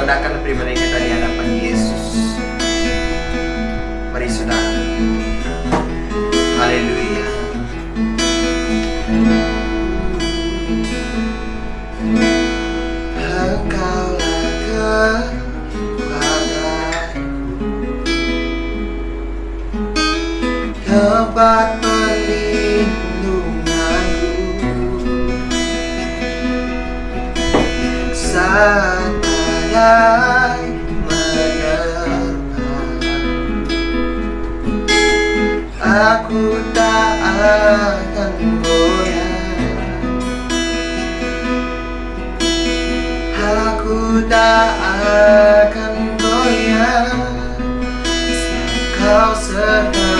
sempurnakan pribadi kita di hadapan Yesus. Mari saudara. Haleluya. Engkaulah kekuatanku, tempat perlindunganku saat badai menerpa. Aku tak akan goyah, aku tak akan goyah, Kau sertaku.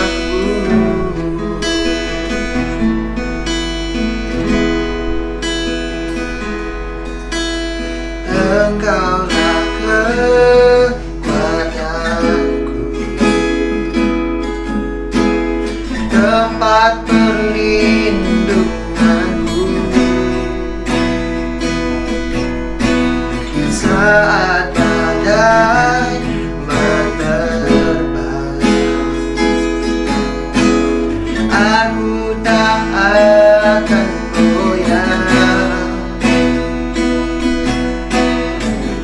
Engkaulah kekuatanku, tempat perlindunganku saat badai menerpa. Aku tak akan goyah,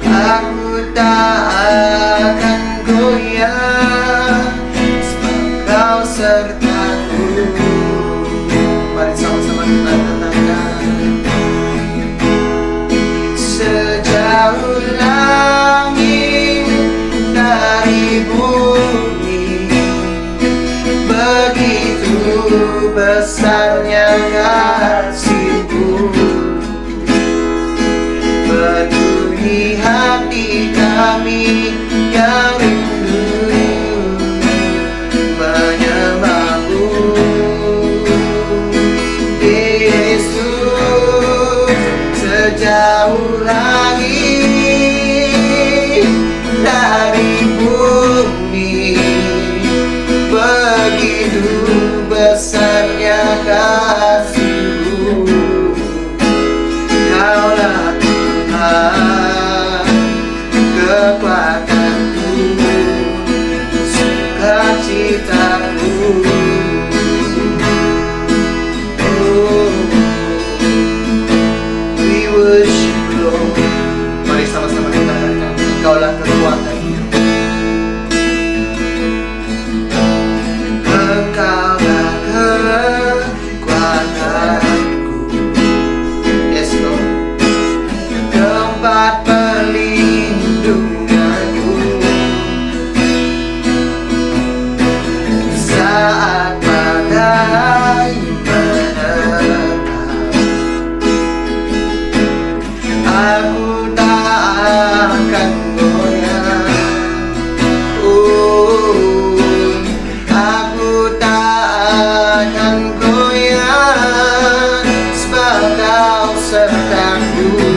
aku tak akan goyah, sebab Kau sertaku. Mari sama-sama kita katakan, sejauh langit dari bumi, begitu besarnya kasih-Mu. Penuhi hati kami yang rindu menyembah-Mu, Yesus. Sejauh langit dari bumi, begitu besarnya kasih-Mu. Kaulah Tuhan kekuatanku, sukacitaku. Oh, we worship you, Lord. Mari sama-sama kita katakan, Engkaulah kekuatanku, Engkaulah kekuatanku. Yes, Lord. Tempat perlindunganku saat badai menerpa. Aku tak akan goyah, oh, aku tak akan goyah, sebab Kau sertaku.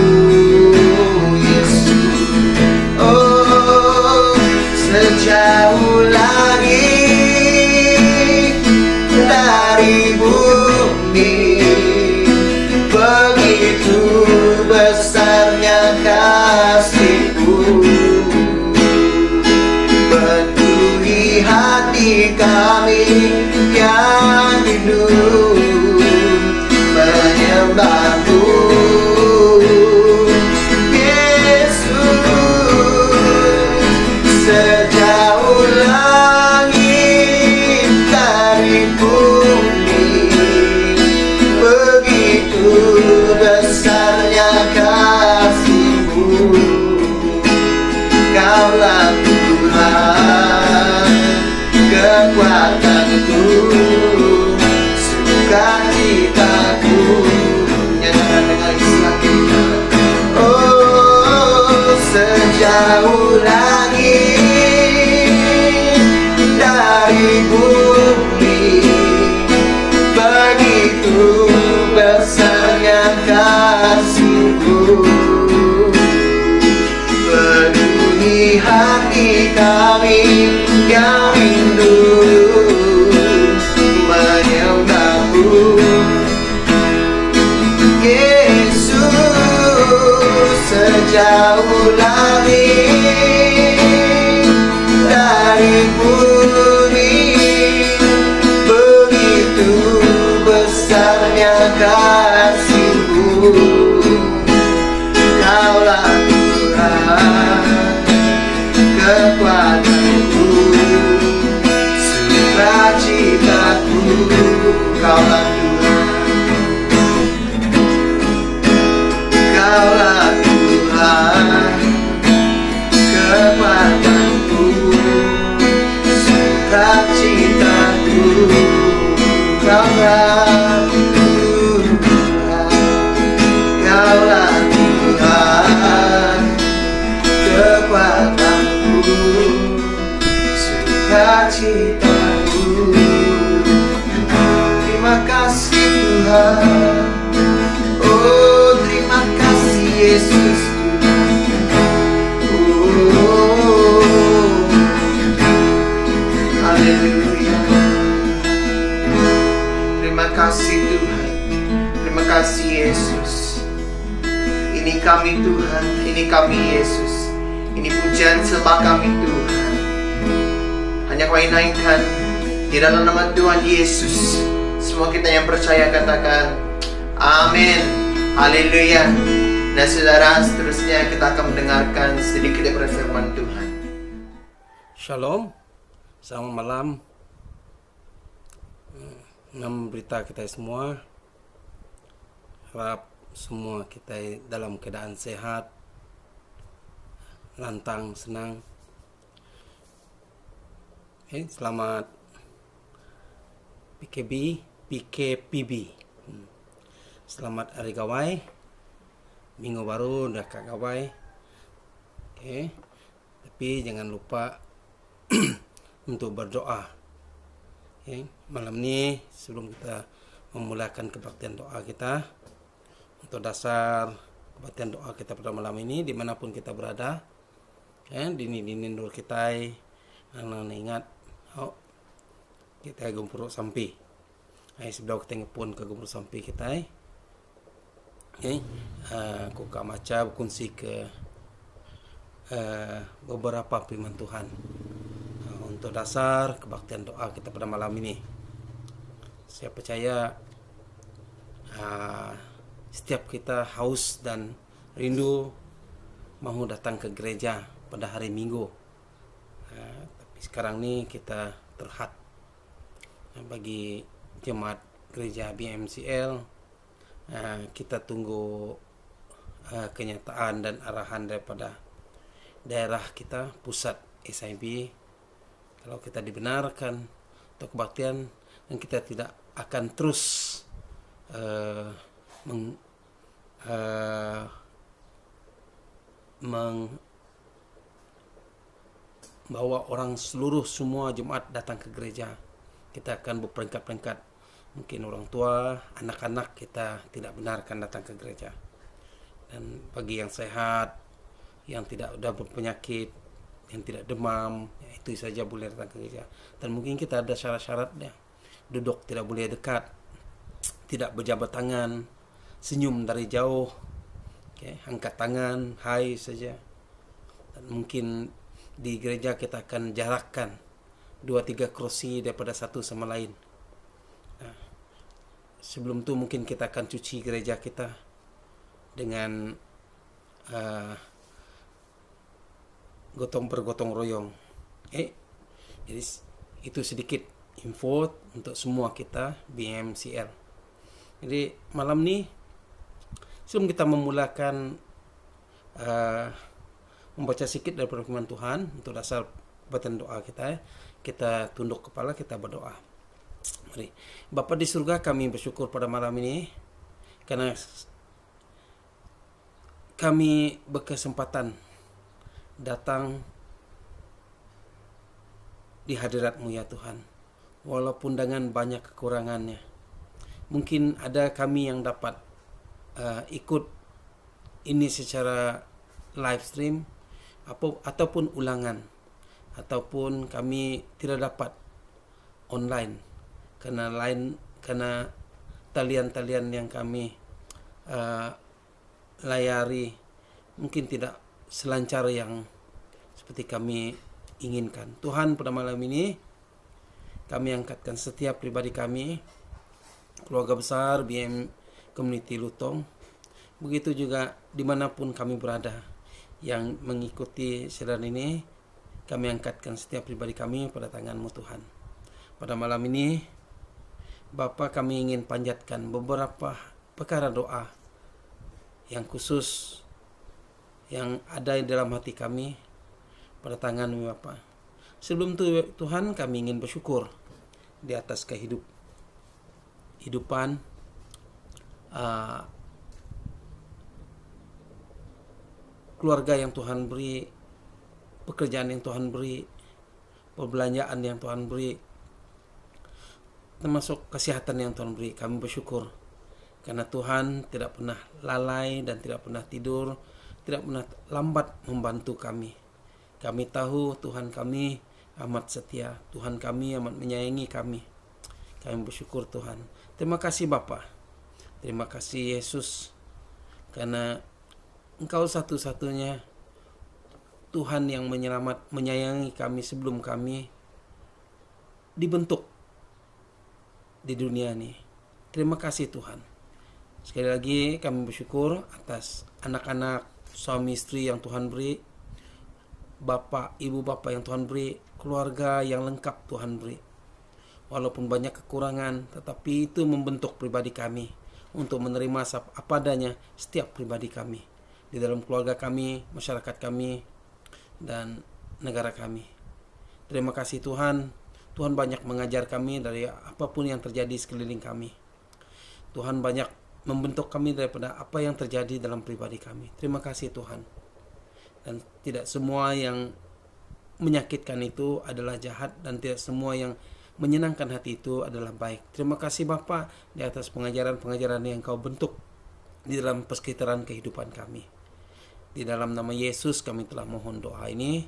Sejauh langit dari bumi, begitu besarnya kasih-Mu. Penuhi hati kami yang rindu menyembah-Mu, sejauh langit dari bumi, begitu besarnya kasih-Mu. Kaulah Tuhan kekuatanku, sukacitaku. Nyatakan dengan istilah kita, oh, sejauh langit dari bumi, begitu besarnya kasih-Mu. Penuhi hati kami yang rindu menyembah-Mu, Yesus. jauh lari dari bumi, begitu besarnya kasih-Mu. Kaulah Tuhan, kekuatanku, sukacitaku. Kaulah Tuhan, Kaulah Tuhan, kekuatanku, sukacitaku. Kaulah Tuhan, Kaulah Tuhan, kekuatanku, sukacitaku. Terima kasih Tuhan, oh terima kasih Yesus Tuhan. Oh, haleluya. Terima kasih Tuhan, terima kasih Yesus. Ini kami Tuhan, ini kami Yesus. Ini pujian sembah kami Tuhan. Hanya Kau naikkan di dalam nama Tuhan Yesus. Semua kita yang percaya katakan amin, haleluya. Nah saudara, seterusnya kita akan mendengarkan sedikit dari firman Tuhan. Shalom, selamat malam. Nama berita kita semua, harap semua kita dalam keadaan sehat, lantang, senang. Selamat PKPB. Selamat hari gawai, minggu baru udah kak gawai. Tapi jangan lupa untuk berdoa. Malam ini sebelum kita memulakan kebaktian doa kita, untuk dasar kebaktian doa kita pada malam ini dimanapun kita berada, dini dur kita ingat kita gumpur sampai sebelah kita ngepun ke gumpur sampai kita kuka maca kunci ke beberapa firman Tuhan untuk dasar kebaktian doa kita pada malam ini. Saya percaya setiap kita haus dan rindu mau datang ke gereja pada hari Minggu. Tapi sekarang ini kita terhad bagi jemaat gereja BMCL. Kita tunggu kenyataan dan arahan daripada daerah kita, pusat SIB. Kalau kita dibenarkan untuk kebaktian, dan kita tidak akan terus membawa orang seluruh semua jemaat datang ke gereja. Kita akan berperingkat-peringkat. Mungkin orang tua, anak-anak kita tidak benarkan datang ke gereja. Dan bagi yang sehat, yang tidak ada berpenyakit, yang tidak demam, itu saja boleh datang ke gereja. Dan mungkin kita ada syarat-syaratnya. Duduk tidak boleh dekat, tidak berjabat tangan, senyum dari jauh, angkat tangan, hai saja. Dan mungkin di gereja kita akan jarakkan 2-3 kursi daripada satu sama lain. Sebelum itu mungkin kita akan cuci gereja kita dengan bergotong royong. Jadi itu sedikit info untuk semua kita BMCL. Jadi malam ini sebelum kita memulakan membaca sedikit dari firman Tuhan untuk dasar bacaan doa kita, kita tunduk kepala, kita berdoa. Mari. Bapa di surga, kami bersyukur pada malam ini karena kami berkesempatan datang di hadirat-Mu ya Tuhan. Walaupun dengan banyak kekurangannya. Mungkin ada kami yang dapat ikut ini secara live stream ataupun ulangan, ataupun kami tidak dapat online karena talian-talian yang kami layari mungkin tidak selancar yang seperti kami inginkan. Tuhan, pada malam ini kami angkatkan setiap pribadi kami, keluarga besar BM Community Lutong, begitu juga dimanapun kami berada yang mengikuti siaran ini. Kami angkatkan setiap pribadi kami pada tangan-Mu Tuhan. Pada malam ini Bapa, kami ingin panjatkan beberapa perkara doa yang khusus yang ada di dalam hati kami pada tangan-Mu Bapa. Sebelum itu Tuhan, kami ingin bersyukur di atas kehidupan keluarga yang Tuhan beri, pekerjaan yang Tuhan beri, perbelanjaan yang Tuhan beri, termasuk kesehatan yang Tuhan beri. Kami bersyukur karena Tuhan tidak pernah lalai dan tidak pernah tidur, tidak pernah lambat membantu kami. Kami tahu Tuhan kami amat setia, Tuhan kami amat menyayangi kami. Kami bersyukur Tuhan. Terima kasih Bapa, terima kasih Yesus, karena Engkau satu-satunya Tuhan yang menyayangi kami sebelum kami dibentuk di dunia ini. Terima kasih Tuhan. Sekali lagi kami bersyukur atas anak-anak, suami istri yang Tuhan beri, bapak, ibu bapak yang Tuhan beri, keluarga yang lengkap Tuhan beri. Walaupun banyak kekurangan, tetapi itu membentuk pribadi kami untuk menerima apa adanya setiap pribadi kami, di dalam keluarga kami, masyarakat kami, dan negara kami. Terima kasih Tuhan. Tuhan banyak mengajar kami dari apapun yang terjadi sekeliling kami. Tuhan banyak membentuk kami daripada apa yang terjadi dalam pribadi kami. Terima kasih Tuhan. Dan tidak semua yang menyakitkan itu adalah jahat, dan tidak semua yang menyenangkan hati itu adalah baik. Terima kasih Bapa di atas pengajaran-pengajaran yang Kau bentuk di dalam persekitaran kehidupan kami. Di dalam nama Yesus kami telah mohon doa ini.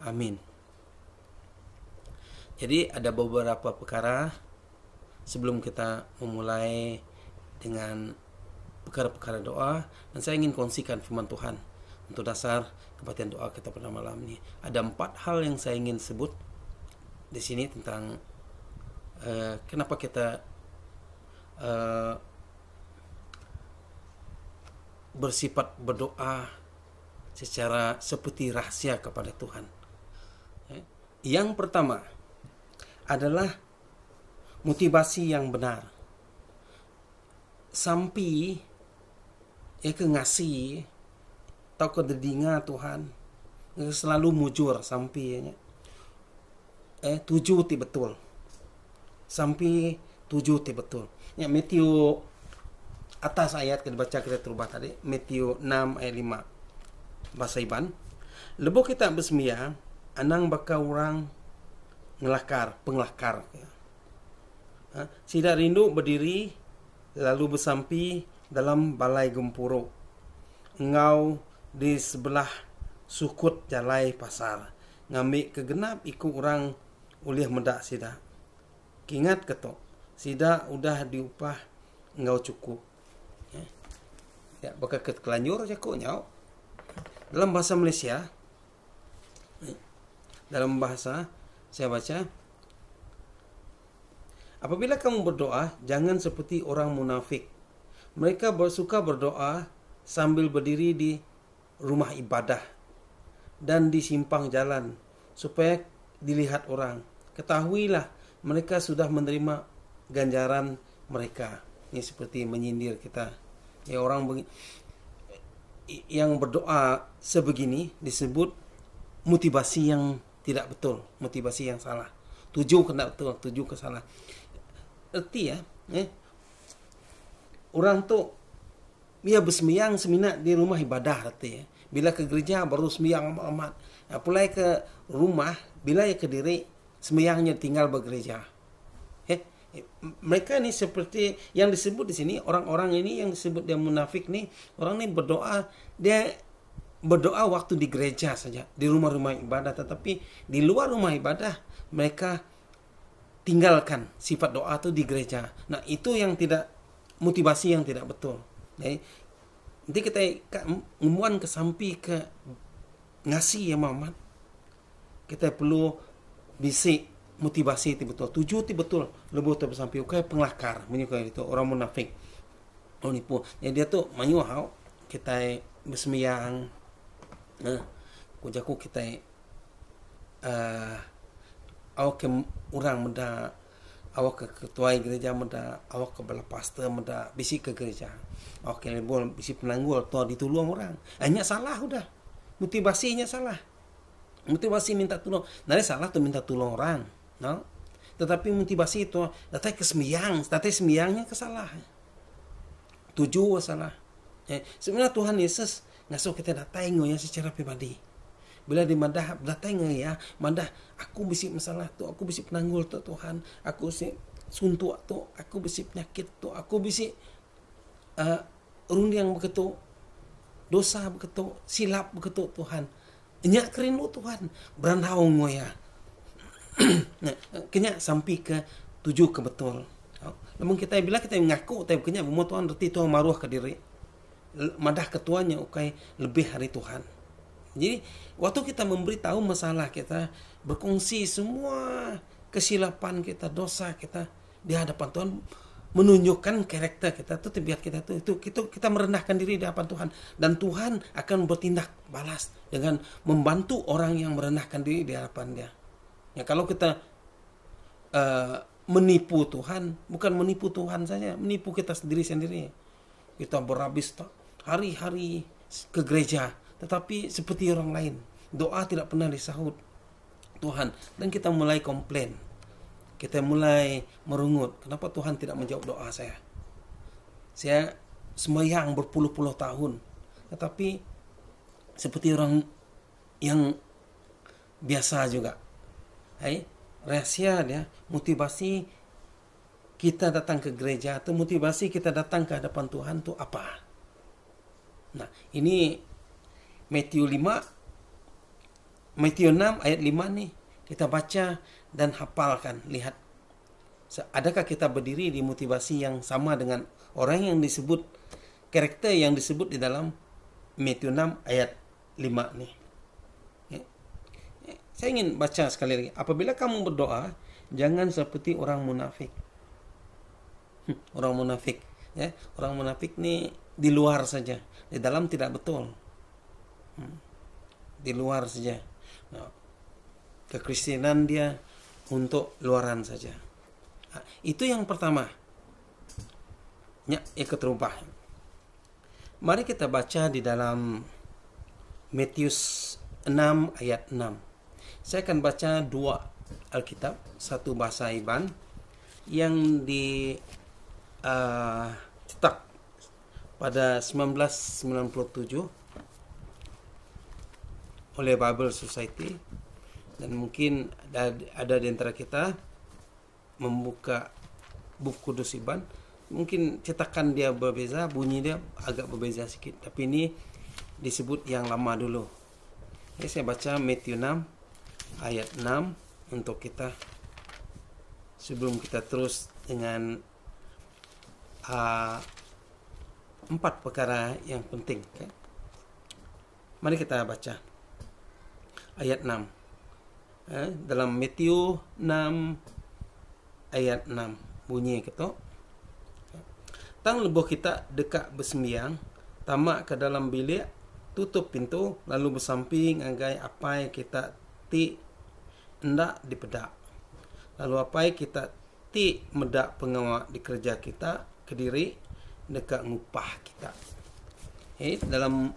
Amin. Jadi ada beberapa perkara sebelum kita memulai dengan perkara-perkara doa, dan saya ingin kongsikan firman Tuhan untuk dasar kebaktian doa kita pada malam ini. Ada 4 hal yang saya ingin sebut di sini tentang kenapa kita bersifat berdoa secara seperti rahasia kepada Tuhan. Yang pertama adalah motivasi yang benar. Sampai ke ngasih tau ke dedinga Tuhan selalu mujur sampai tuju ti betul. Sampai tuju ti betul. Ya, Matthew atas ayat kita baca kita terubah tadi, Matthew 6 ayat 5 bahasa Iban. Lebo kita bersemia anang baka orang pengelakar. Sida rindu berdiri lalu bersampi dalam balai gempuro. Engau di sebelah sukut jalai pasar. Ngambil kegenap ikut orang ulih medak sida. Kingat ketok. Sida udah diupah engau cukup. Ya, bakal kelanjur cakuk nyau. Dalam bahasa Malaysia, dalam bahasa saya baca, apabila kamu berdoa, jangan seperti orang munafik. Mereka suka berdoa sambil berdiri di rumah ibadah dan di simpang jalan supaya dilihat orang. Ketahuilah mereka sudah menerima ganjaran mereka. Ini seperti menyindir kita. Ya, orang yang berdoa sebegini disebut motivasi yang tidak betul, motivasi yang salah. Tuju kena betul, tuju ke salah. Erti ya, orang tu dia bersembahyang seminat di rumah ibadah arti ya. Bila ke gereja baru sembahyang amat. Pulai ke rumah, bila ya ke diri sembahyangnya tinggal bergereja. Mereka ni seperti yang disebut di sini, orang-orang ini yang disebut dia munafik ni, orang ni berdoa, dia berdoa waktu di gereja saja, di rumah-rumah ibadah, tetapi di luar rumah ibadah mereka tinggalkan sifat doa itu di gereja. Nah, itu yang tidak, motivasi yang tidak betul. Jadi, nanti kita ngumuan ke sampi ke ngasih ya Muhammad. Kita perlu bisik motivasi ti betul, tuju ti betul, lebih tu sampai ukai penglakar, menyukai itu orang munafik. Oh nipu. Jadi dia tu menyuhau kita bersembahyang. Kujaku kita awak ke orang muda, awak ke ketua gereja muda, awak ke bala pastor muda, bisi ke gereja. Awak ke lebol bisi penanggul tu ditolong orang. Hanya salah udah. Motivasinya salah. Motivasi minta tolong. Nari salah tu minta tolong orang, no? Tetapi motivasi itu datang ke sembahyang, datang sembahyangnya kesalahan. Tujuh salah. Sebenarnya Tuhan Yesus ngasuh kita datang ya secara pribadi. Bila dimadah datang ya, madah aku bisi masalah tu, aku bisi penanggul tu Tuhan, aku bisi suntuk tu, aku bisi penyakit tu, aku bisi rundiang begitu, dosa begitu, silap begitu Tuhan. Nyak kerindu Tuhan, berandau ngoya. Kenya sampai ke tujuh ke betul. Namun kita bila kita mengaku, tapi kenya bumi Tuhan reti Tuhan maruah ke diri. Madah ketuanya ukai lebih hari Tuhan. Jadi waktu kita memberitahu masalah kita, berkongsi semua kesilapan kita, dosa kita di hadapan Tuhan, menunjukkan karakter kita tuh, tabiat kita tuh, itu kita merendahkan diri di hadapan Tuhan, dan Tuhan akan bertindak balas dengan membantu orang yang merendahkan diri di hadapan Dia. Ya kalau kita menipu Tuhan, bukan menipu Tuhan saja, menipu kita sendiri. Kita berhabis hari-hari ke gereja, tetapi seperti orang lain, doa tidak pernah disahut Tuhan, dan kita mulai komplain, kita mulai merungut, kenapa Tuhan tidak menjawab doa saya? Saya sembahyang berpuluh-puluh tahun, tetapi seperti orang yang biasa juga. Rahasia dia, motivasi kita datang ke gereja atau motivasi kita datang ke hadapan Tuhan itu apa? Nah, ini Matius 6 ayat 5 nih, kita baca dan hafalkan. Lihat, adakah kita berdiri di motivasi yang sama dengan orang yang disebut, karakter yang disebut di dalam Matius 6 ayat 5 nih. Saya ingin baca sekali lagi. Apabila kamu berdoa, jangan seperti orang munafik. Orang munafik, ya. Orang munafik ni di luar saja, di dalam tidak betul. Di luar saja. Nah, kekristenan dia untuk luaran saja. Nah, itu yang pertama. Ya, ikut rubah. Mari kita baca di dalam Matius 6 ayat 6. Saya akan baca dua Alkitab, satu bahasa Iban yang dicetak pada 1997 oleh Bible Society, dan mungkin ada di antara kita membuka buku kudus Iban, mungkin cetakan dia berbeza, bunyi dia agak berbeza sedikit, tapi ini disebut yang lama dulu. Jadi saya baca Matius 6 ayat 6 untuk kita, sebelum kita terus dengan 4 perkara yang penting. Okay? Mari kita baca ayat 6. Dalam Matius 6 ayat 6 bunyi ketok. Tang lebuh kita dekat bersembiang, tamak ke dalam bilik, tutup pintu, lalu bersamping anggai apa yang kita ti hendak dipedak. Lalu apa kita ti medak pengawak di kerja kita ke diri dekat ngupah kita. Dalam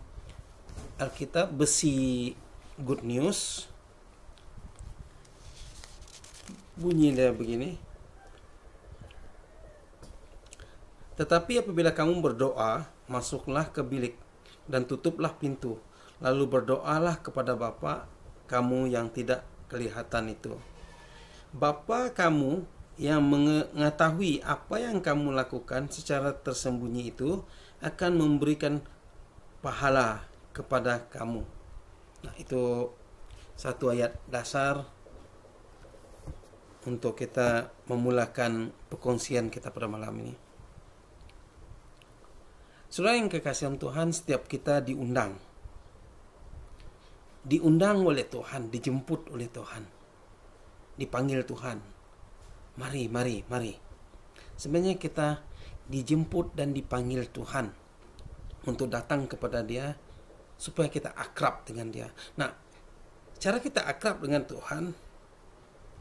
Alkitab besi Good News bunyi dia begini. Tetapi apabila kamu berdoa, masuklah ke bilik dan tutuplah pintu, lalu berdoalah kepada Bapa kamu yang tidak kelihatan itu. Bapa kamu yang mengetahui apa yang kamu lakukan secara tersembunyi itu akan memberikan pahala kepada kamu. Nah, itu satu ayat dasar untuk kita memulakan perkongsian kita pada malam ini. Saudara yang kekasih Tuhan, setiap kita diundang oleh Tuhan, dijemput oleh Tuhan, dipanggil Tuhan. Mari. Sebenarnya kita dijemput dan dipanggil Tuhan untuk datang kepada Dia supaya kita akrab dengan Dia. Nah, cara kita akrab dengan Tuhan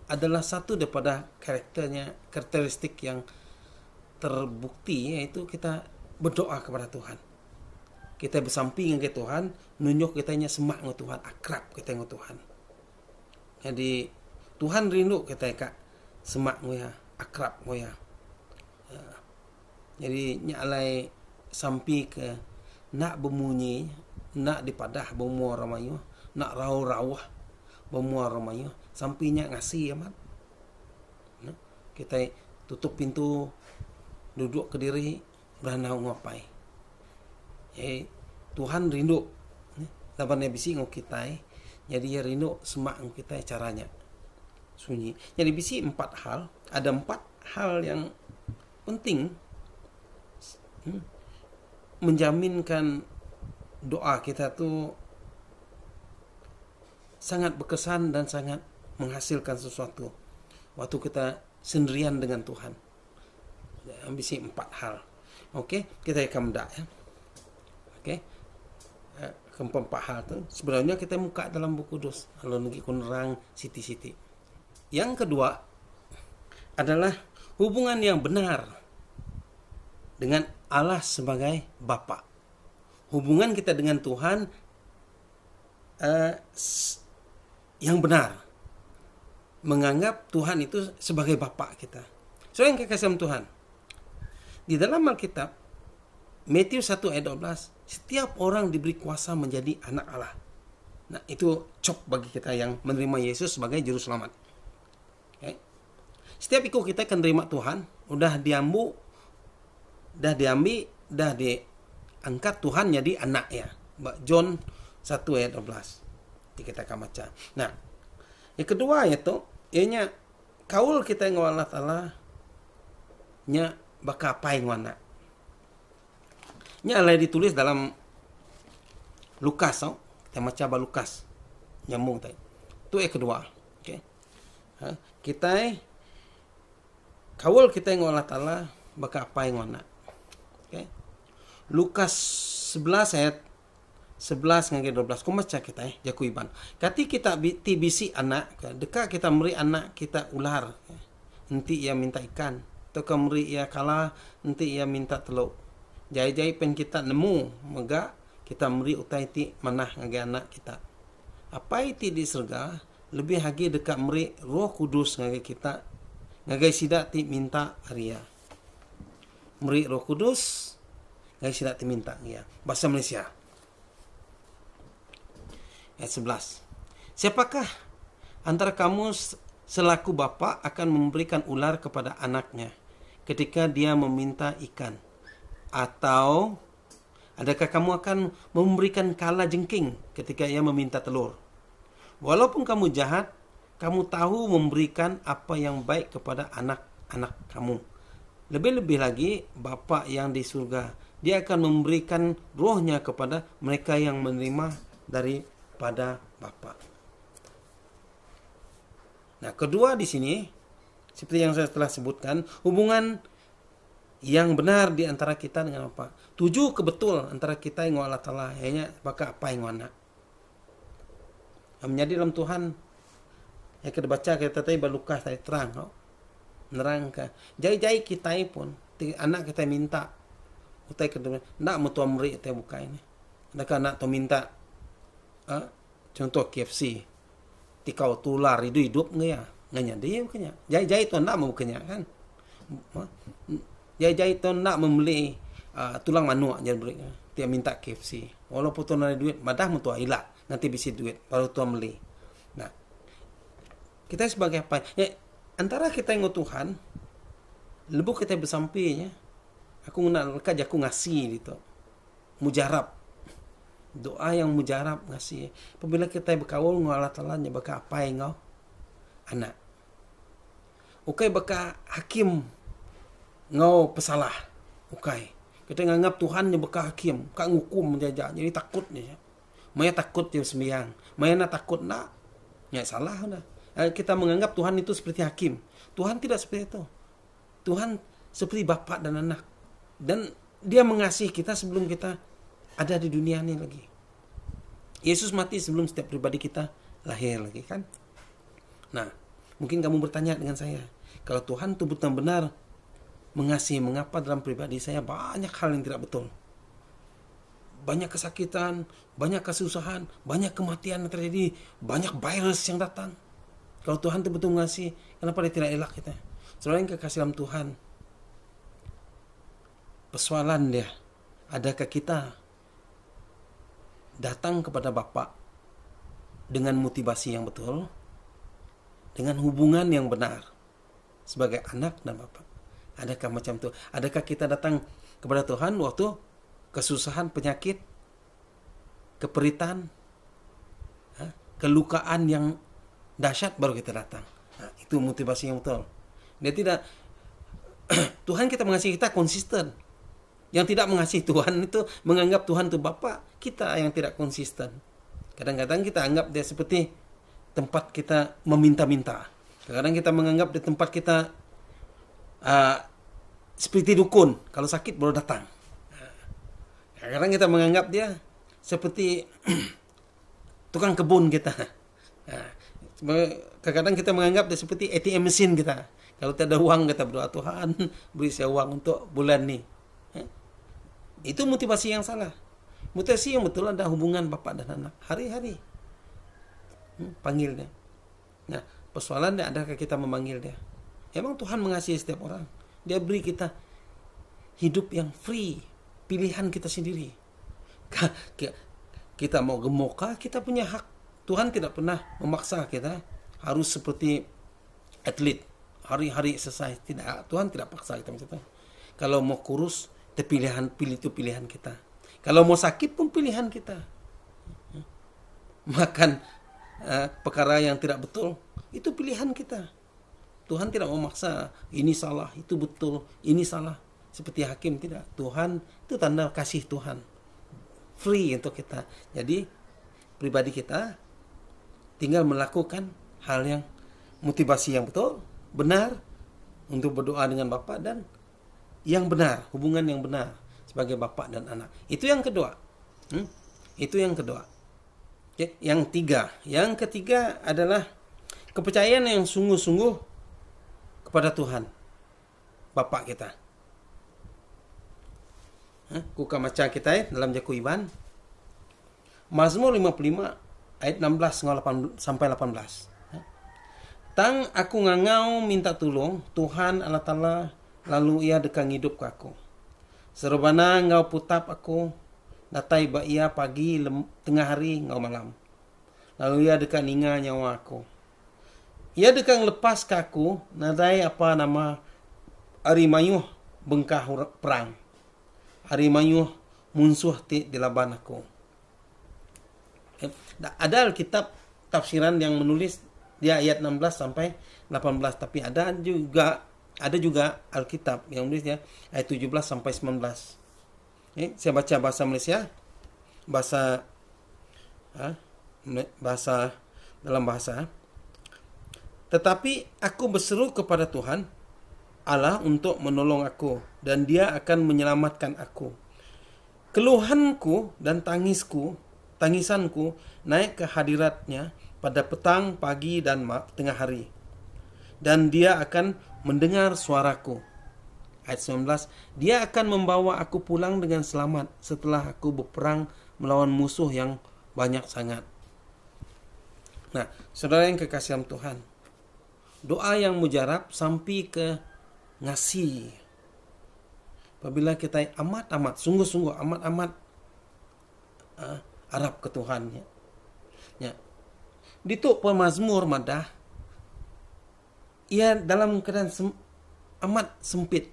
adalah satu daripada karakteristik yang terbukti, yaitu kita berdoa kepada Tuhan. Kita bersamping dengan Tuhan, nunjuk kitanya semak dengan Tuhan, akrab kita dengan Tuhan. Jadi Tuhan rindu kita kak semak ngoya, akrab ngoya. Jadi nyalai sampai ke nak bemunyi, nak dipadah bemua ramayu, nak rau-rauh bemua ramayu, sampainya ngasih amat. Kita tutup pintu, duduk ke diri, berana ngapai. Tuhan rindu laban bisi ngau kita. Jadi ya rindu semak ngau kita caranya sunyi. Jadi bisi 4 hal, ada 4 hal yang penting menjaminkan doa kita tuh sangat berkesan dan sangat menghasilkan sesuatu waktu kita sendirian dengan Tuhan. Ambisi 4 hal. Oke, kita akan mendak ya. Oke. Keempat hal tu sebenarnya kita muka dalam buku kudus. Kalau negi kunerang siti-siti. Yang kedua adalah hubungan yang benar dengan Allah sebagai Bapa. Hubungan kita dengan Tuhan yang benar. Menganggap Tuhan itu sebagai Bapa kita. So yang kekasih Tuhan. Di dalam Alkitab, Matius 1 ayat 12, setiap orang diberi kuasa menjadi anak Allah. Nah, itu cop bagi kita yang menerima Yesus sebagai juru selamat. Okay. Setiap ikut kita akan terima Tuhan, udah diambil, dah diangkat Tuhan jadi anak ya. John 1 ayat 12. Kita akan baca. Nah, yang kedua yaitu, ianya kaul kita yang Allah Ta'ala nya bakapai ngwana. Nya alai ditulis dalam Lukas, kita baca Lukas. Nyambung tadi. Itu yang kedua. Okay. Kita kawal kita yang Allah Ta'ala bakapai ngwana. Okay. Lukas 11 ayat 11 nganggih 12. Kau baca kita jaku iban. Kati kita bisi anak, dekat kita meri anak kita ular. Nanti ia minta ikan. Atau kemeri ia kalah, nanti ia minta telur. Jai-jai pen kita nemu, mega kita meri utai ti manah ngagi anak kita. Apa itu di surga, lebih lagi dekat meri Roh Kudus ngagi kita, ngagi sidak ti minta Arya. Meri Roh Kudus, ngagi sidak ti minta ya. Bahasa Malaysia. Ayat 11. Siapakah antara kamu selaku bapa akan memberikan ular kepada anaknya ketika dia meminta ikan? Atau adakah kamu akan memberikan kala jengking ketika ia meminta telur? Walaupun kamu jahat, kamu tahu memberikan apa yang baik kepada anak-anak kamu. Lebih-lebih lagi, Bapa yang di surga, Dia akan memberikan rohnya kepada mereka yang menerima daripada Bapa. Nah, kedua di sini, seperti yang saya telah sebutkan, hubungan yang benar di antara kita dengan apa? Tuju kebetul antara kita dengan Allah Ta'ala. Hanya baka apa yang mana. Menjadi dalam Tuhan. Yang kita baca kita tadi Lukas tadi terang. Nerang ke. Jai-jai kita pun. Anak kita minta. Utai kedua. Nak mutua meri kita buka ini. Adakah nak tu minta. Contoh KFC. Tikau tular hidup nggak ya? Nganya dia bukannya. Jai-jai tu nak mau bukannya kan? Jai-jai tu nak membeli tulang manuak jangan beri. Dia minta KFC. Walaupun tu ada duit, madah mutua ilah. Nanti bisa duit baru tu beli. Nah, kita sebagai apa? Ya, antara kita dengan Tuhan, lebih kita bersampainya. Aku nak lekat aku ngasih gitu. Mujarab. Doa yang mujarab ngasih. Apabila kita berkawal dengan Allah Ta'ala, baka apa yang kau? Anak. Ukai baka hakim ngau pesalah. Ukai. Kita nganggap Tuhan yang bekah hakim, kak ngukum menjajah. Jadi takut nih. Maya takut dia sembahyang. Maya nak takut nak. Ya salah dah. Kita menganggap Tuhan itu seperti hakim. Tuhan tidak seperti itu. Tuhan seperti bapa dan anak. Dan dia mengasihi kita sebelum kita ada di dunia ini lagi. Yesus mati sebelum setiap pribadi kita lahir lagi kan. Nah, mungkin kamu bertanya dengan saya, kalau Tuhan itu benar-benar mengasihi, mengapa dalam pribadi saya banyak hal yang tidak betul? Banyak kesakitan, banyak kesusahan, banyak kematian yang terjadi, banyak virus yang datang. Kalau Tuhan itu betul mengasihi, kenapa dia tidak elak kita? Saudara yang kekasih dalam Tuhan, persoalan dia, adakah kita datang kepada Bapa dengan motivasi yang betul, dengan hubungan yang benar sebagai anak dan Bapa? Adakah macam itu? Adakah kita datang kepada Tuhan waktu kesusahan, penyakit, keperitan, kelukaan yang dahsyat baru kita datang? Nah, itu motivasi yang betul. Dia tidak Tuhan kita mengasihi kita konsisten. Yang tidak mengasihi Tuhan itu menganggap Tuhan itu Bapa, kita yang tidak konsisten. Kadang-kadang kita anggap dia seperti tempat kita meminta-minta. Kadang-kadang kita menganggap di tempat kita seperti dukun, kalau sakit baru datang. Kadang-kadang kita menganggap dia seperti tukang kebun kita. Kadang-kadang kita menganggap dia seperti ATM mesin kita. Kalau tidak ada uang kita berdoa, Tuhan beri saya uang untuk bulan ini. Itu motivasi yang salah. Motivasi yang betul ada hubungan bapa dan anak. Hari-hari panggil dia. Nah, persoalan dia, adakah kita memanggil dia? Emang Tuhan mengasihi setiap orang. Dia beri kita hidup yang free, pilihan kita sendiri. Kita mau gemuk, kita punya hak. Tuhan tidak pernah memaksa kita harus seperti atlet, hari-hari exercise. Tidak, Tuhan tidak paksa kita macam itu. Kalau mau kurus, pilih itu pilihan kita. Kalau mau sakit pun pilihan kita. Makan perkara yang tidak betul, itu pilihan kita. Tuhan tidak memaksa, ini salah, itu betul, ini salah. Seperti hakim, tidak. Tuhan, itu tanda kasih Tuhan. Free untuk kita. Jadi, pribadi kita tinggal melakukan hal yang motivasi yang betul, benar, untuk berdoa dengan Bapa dan yang benar, hubungan yang benar sebagai Bapa dan anak. Itu yang kedua. Itu yang kedua. Oke, yang ketiga adalah kepercayaan yang sungguh-sungguh kepada Tuhan, Bapa kita. Kuka maca kita dalam Jakuiban Mazmur 55 ayat 16 sampai 18. Tang aku ngangau minta tolong Tuhan Allah Ta'ala, lalu ia dekang hidup aku. Serobana ngau putap aku, datai ba ia pagi tengah hari ngau malam. Lalu ia dekang ninga nyawa aku. Ia dekang lepas ke aku, nadai apa nama Arimayuh bengkah perang. Arimayuh munsuh di laban aku. Ada Alkitab tafsiran yang menulis dia ayat 16 sampai 18, tapi ada juga Alkitab yang menulisnya ayat 17 sampai 19. Saya baca bahasa Malaysia, bahasa dalam bahasa. Tetapi aku berseru kepada Tuhan Allah untuk menolong aku, dan Dia akan menyelamatkan aku. Keluhanku dan tangisanku naik ke hadiratnya pada petang, pagi, dan tengah hari. Dan Dia akan mendengar suaraku. Ayat 19, Dia akan membawa aku pulang dengan selamat setelah aku berperang melawan musuh yang banyak sangat. Nah, saudara yang kekasih dalam Tuhan, doa yang mujarab sampai ke ngasih. Apabila kita amat-amat, sungguh-sungguh amat-amat harap ke Tuhan. Ya. Di tu pemazmur madah, ia dalam keadaan amat sempit.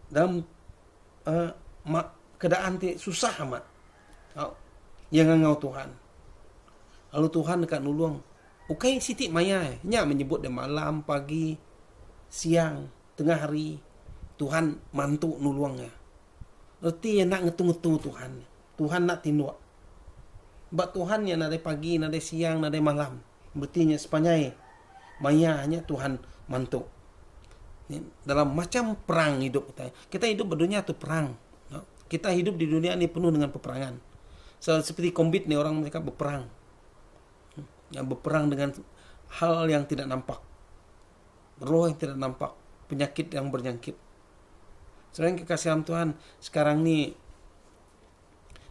Dalam keadaan susah amat. Yang ngau Tuhan. Lalu Tuhan dekat nulung. Ukai sitik maya. Nya menyebut dia malam, pagi, siang, tengah hari. Tuhan mantu nulungnya. Reti yang nak ngetu-ngetu Tuhan. Tuhan nak tinduk. Bak Tuhan yang nade pagi, nade siang, nade malam. Bertinya sepanjang maya hanya Tuhan mantuk. Dalam macam perang hidup kita. Kita hidup berdunia itu perang. Kita hidup di dunia ini penuh dengan peperangan. Seperti kombit nih, orang mereka berperang. Yang berperang dengan hal yang tidak nampak. Roh yang tidak nampak. Penyakit yang berjangkit. Selain kekasihan Tuhan, sekarang ini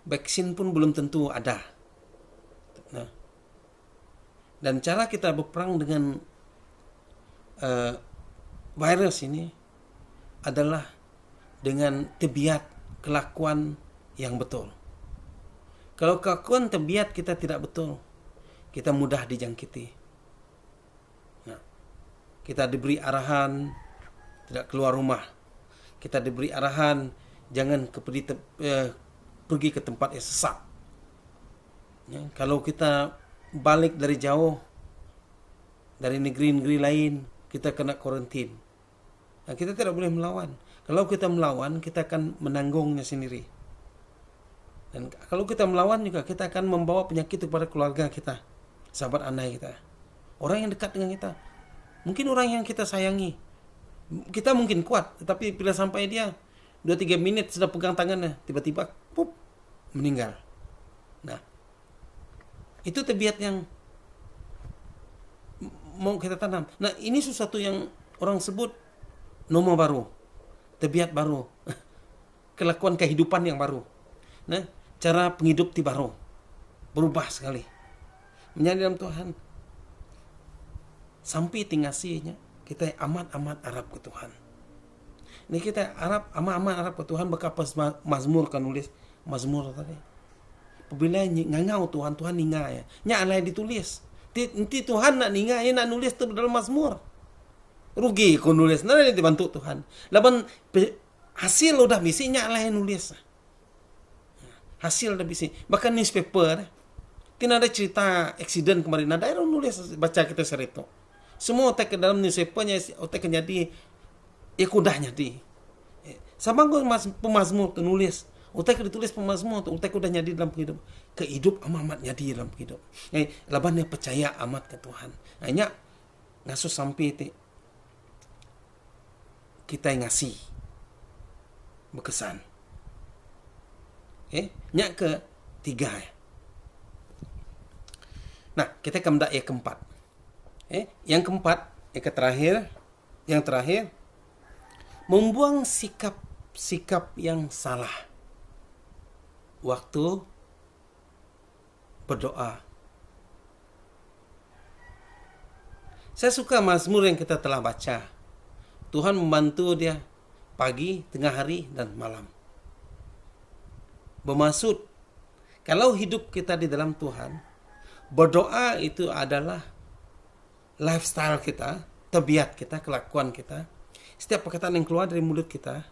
vaksin pun belum tentu ada. Nah, dan cara kita berperang dengan virus ini adalah dengan tabiat kelakuan yang betul. Kalau kelakuan tabiat kita tidak betul, kita mudah dijangkiti. Nah, kita diberi arahan tidak keluar rumah. Kita diberi arahan jangan pergi ke tempat yang sesak. Ya, kalau kita balik dari jauh, dari negeri-negeri lain, kita kena karantin. Nah, kita tidak boleh melawan. Kalau kita melawan, kita akan menanggungnya sendiri. Dan kalau kita melawan juga, kita akan membawa penyakit kepada keluarga kita, sahabat anak kita, orang yang dekat dengan kita, mungkin orang yang kita sayangi. Kita mungkin kuat, tetapi bila sampai dia 2-3 menit sudah pegang tangannya, tiba-tiba pup, meninggal. Nah, itu tabiat yang mau kita tanam. Nah, ini sesuatu yang orang sebut norma baru, tabiat baru, kelakuan kehidupan yang baru. Nah, cara penghidup ti baru, berubah sekali. Menjadi dalam Tuhan. Sampai tingasinya kita amat-amat harap ke Tuhan. Ini kita harap amat-amat harap ke Tuhan. Bekapas Mazmur kan nulis Mazmur tadi. Apabila ngangau Tuhan, Tuhan ninga ya. Nya alai ditulis. Nanti Tuhan nak ninga ya, nak nulis tu dalam Mazmur. Rugi kau nulis. Nada dibantu Tuhan. Laban hasil udah bisi nya alai nulis. Hasil udah bisi. Bahkan newspaper. Tidak ada cerita eksiden kemarin. Ada yang nulis baca kita serito. Semua otak ke dalam newspapernya, otak jadi, ya kudah jadi. Sama gue pemazmur tu nulis, otak ditulis pemazmur tu, otak udah jadi dalam kehidupan. Kehidup amat jadi dalam kehidupan. Labannya percaya amat ke Tuhan. Hanya ngasuh sampai kita yang ngasih berkesan. Nyak ke 3. Nah, kita ke yang keempat. Yang keempat, yang terakhir, membuang sikap yang salah waktu berdoa. Saya suka Mazmur yang kita telah baca. Tuhan membantu dia pagi, tengah hari, dan malam. Bermaksud, kalau hidup kita di dalam Tuhan, berdoa itu adalah lifestyle kita, tabiat kita, kelakuan kita. Setiap perkataan yang keluar dari mulut kita,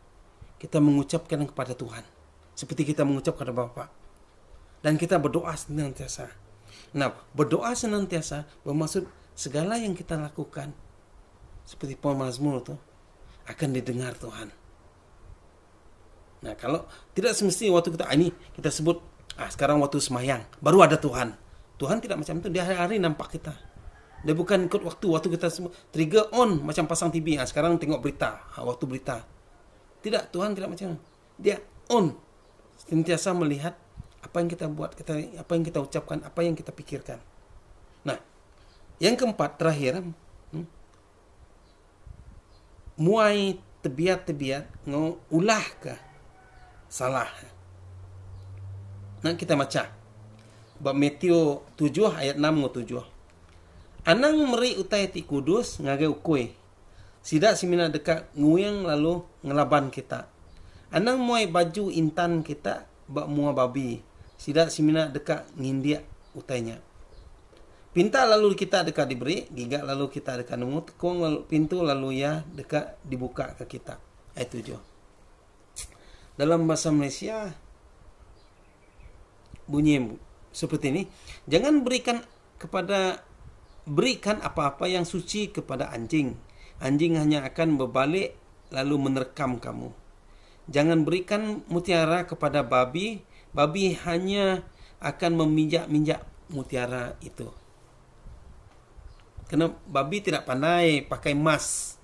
kita mengucapkan kepada Tuhan. Seperti kita mengucap kepada Bapa. Dan kita berdoa senantiasa. Nah, berdoa senantiasa bermaksud segala yang kita lakukan, seperti pemazmur itu, akan didengar Tuhan. Nah, kalau tidak semestinya waktu kita sebut, sekarang waktu semayang, baru ada Tuhan. Tuhan tidak macam itu, dia hari-hari nampak kita. Dia bukan ikut waktu kita semua trigger on macam pasang TV. Sekarang tengok berita, waktu berita. Tidak, Tuhan tidak macam itu. Dia on, sentiasa melihat apa yang kita buat, apa yang kita ucapkan, apa yang kita pikirkan. Nah, yang keempat terakhir, muai tebiat ulah ke salah. Nah, kita baca bab Matthew 7 ayat 6-7. Anang meri utai ti kudus ngage ukui. Sidak simina dekat nguyang lalu ngelaban kita. Anang muai baju intan kita bak mua babi. Sidak simina dekat ngindia utainya. Pinta lalu kita dekat diberi, gigak lalu kita dekat nemu, tekung lalu pintu lalu ya dekat dibuka ke kita. Ayat 7. Dalam bahasa Malaysia bunyi seperti ini. Jangan berikan apa-apa yang suci kepada anjing. Anjing hanya akan berbalik lalu menerkam kamu. Jangan berikan mutiara kepada babi. Babi hanya akan meminjak-minjak mutiara itu. Karena babi tidak pandai pakai emas,